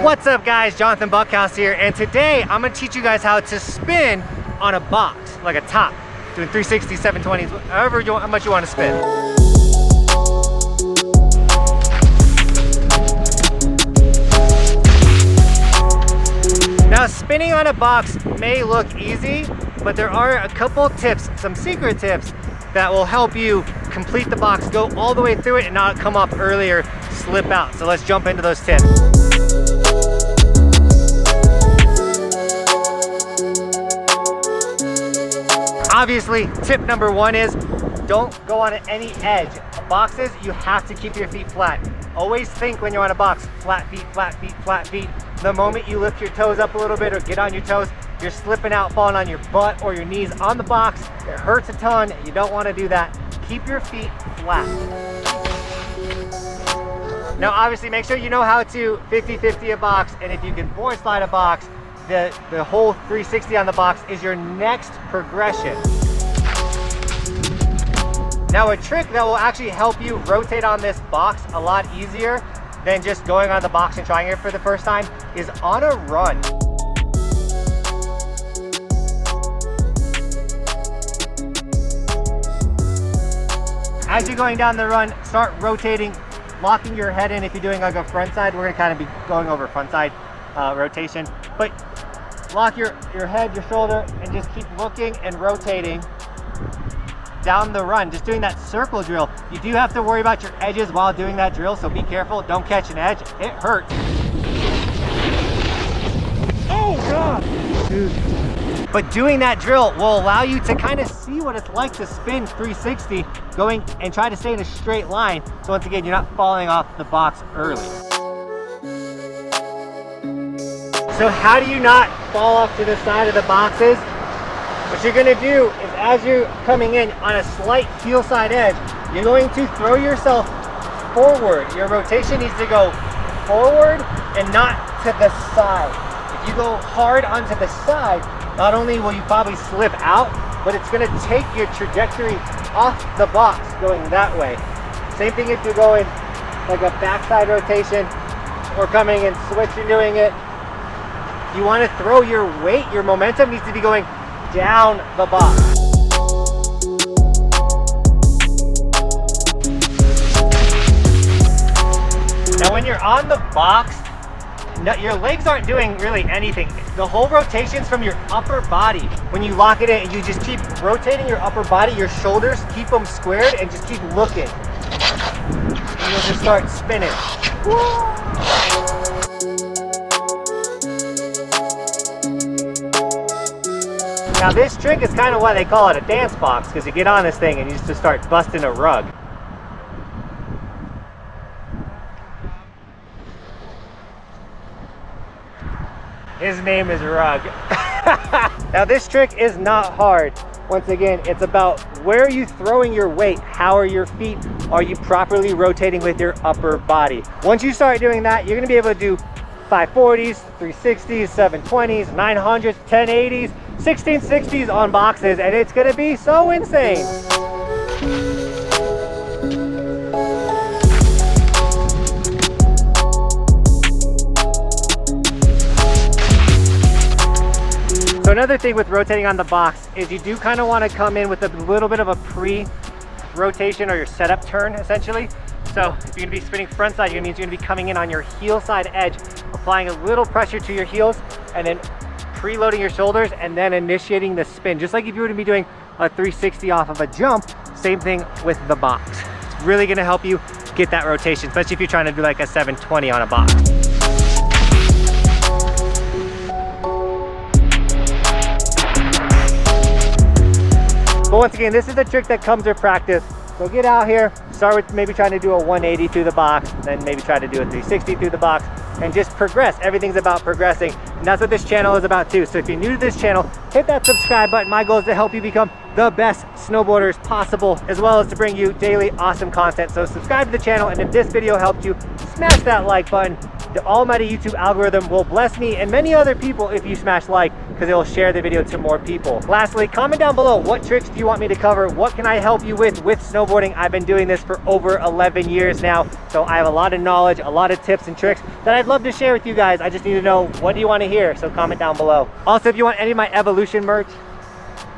What's up guys, Johnathan Buckhouse here, and today I'm going to teach you guys how to spin on a box, like a top, doing 360s, 720s, however how much you want to spin. Now spinning on a box may look easy, but there are a couple tips, some secret tips that will help you complete the box, go all the way through it and not come off early or slip out. So let's jump into those tips. Obviously, tip number one is don't go on any edge. Boxes, you have to keep your feet flat. Always think when you're on a box, flat feet, flat feet, flat feet. The moment you lift your toes up a little bit or get on your toes, you're slipping out, falling on your butt or your knees on the box. It hurts a ton. You don't want to do that. Keep your feet flat. Now, obviously, make sure you know how to 50-50 a box, and if you can board slide a box, the whole 360 on the box is your next progression. Now, a trick that will actually help you rotate on this box a lot easier than just going on the box and trying it for the first time is on a run. As you're going down the run, start rotating, locking your head in. If you're doing like a front side, we're gonna kind of be going over front side rotation, but lock your head, your shoulder, and just keep looking and rotating down the run, just doing that circle drill. You do have to worry about your edges while doing that drill, so be careful, don't catch an edge, it hurts. Oh God! Dude. But doing that drill will allow you to kind of see what it's like to spin 360, going and try to stay in a straight line, so once again, you're not falling off the box early. So how do you not fall off to the side of the boxes? What you're gonna do is as you're coming in on a slight heel side edge, you're going to throw yourself forward. Your rotation needs to go forward and not to the side. If you go hard onto the side, not only will you probably slip out, but it's gonna take your trajectory off the box going that way. Same thing if you're going like a backside rotation or coming and switching doing it. You want to throw your weight, your momentum needs to be going down the box. Now when you're on the box, your legs aren't doing really anything. The whole rotation's from your upper body. When you lock it in and you just keep rotating your upper body, your shoulders, keep them squared and just keep looking. And you'll just start spinning. Woo! Now this trick is kind of why they call it a dance box, because you get on this thing and you just start busting a rug. His name is Rug. Now this trick is not hard. Once again, it's about where are you throwing your weight? How are your feet? Are you properly rotating with your upper body? Once you start doing that, you're gonna be able to do 540s, 360s, 720s, 900s, 1080s, 1660s on boxes, and it's gonna be so insane. So another thing with rotating on the box is you do kind of want to come in with a little bit of a pre-rotation or your setup turn, essentially. So if you're gonna be spinning front side, it means you're gonna be coming in on your heel side edge, applying a little pressure to your heels, and then preloading your shoulders, and then initiating the spin. Just like if you were to be doing a 360 off of a jump, same thing with the box. It's really gonna help you get that rotation, especially if you're trying to do like a 720 on a box. But once again, this is a trick that comes with practice. So get out here, start with maybe trying to do a 180 through the box, then maybe try to do a 360 through the box, and just progress. Everything's about progressing, and that's what this channel is about too. So if you're new to this channel, hit that subscribe button. My goal is to help you become the best snowboarders possible, as well as to bring you daily awesome content. So subscribe to the channel, and if this video helped you, smash that like button. The almighty YouTube algorithm will bless me and many other people if you smash like. because it will share the video to more people. Lastly, comment down below, what tricks do you want me to cover? What can I help you with snowboarding? I've been doing this for over 11 years now, so I have a lot of knowledge, a lot of tips and tricks that I'd love to share with you guys. I just need to know, what do you want to hear? So comment down below. Also, if you want any of my Evolution merch,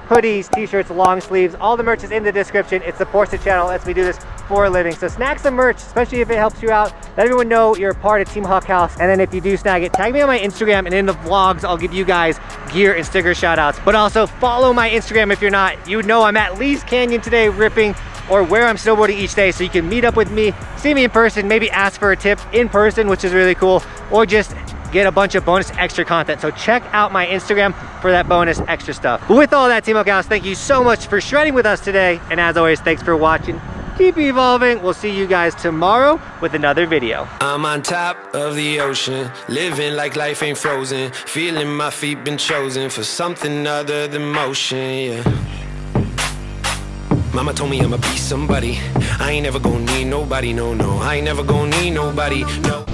hoodies, t-shirts, long sleeves, all the merch is in the description. It supports the channel, lets me do this for a living. So snag some merch, especially if it helps you out. Let everyone know you're a part of Team Buckhouse. And then if you do snag it, tag me on my Instagram, and in the vlogs, I'll give you guys gear and sticker shout outs. But also follow my Instagram if you're not. You know I'm at Lee's Canyon today ripping, or where I'm snowboarding each day, so you can meet up with me, see me in person, maybe ask for a tip in person, which is really cool, or just get a bunch of bonus extra content. So check out my Instagram for that bonus extra stuff. But with all that, Team Buckhouse, thank you so much for shredding with us today. And as always, thanks for watching. Keep evolving. We'll see you guys tomorrow with another video. I'm on top of the ocean, living like life ain't frozen, feeling my feet been chosen for something other than motion, yeah. Mama told me I'ma be somebody. I ain't never gonna need nobody, no, no. I ain't never gonna need nobody, no.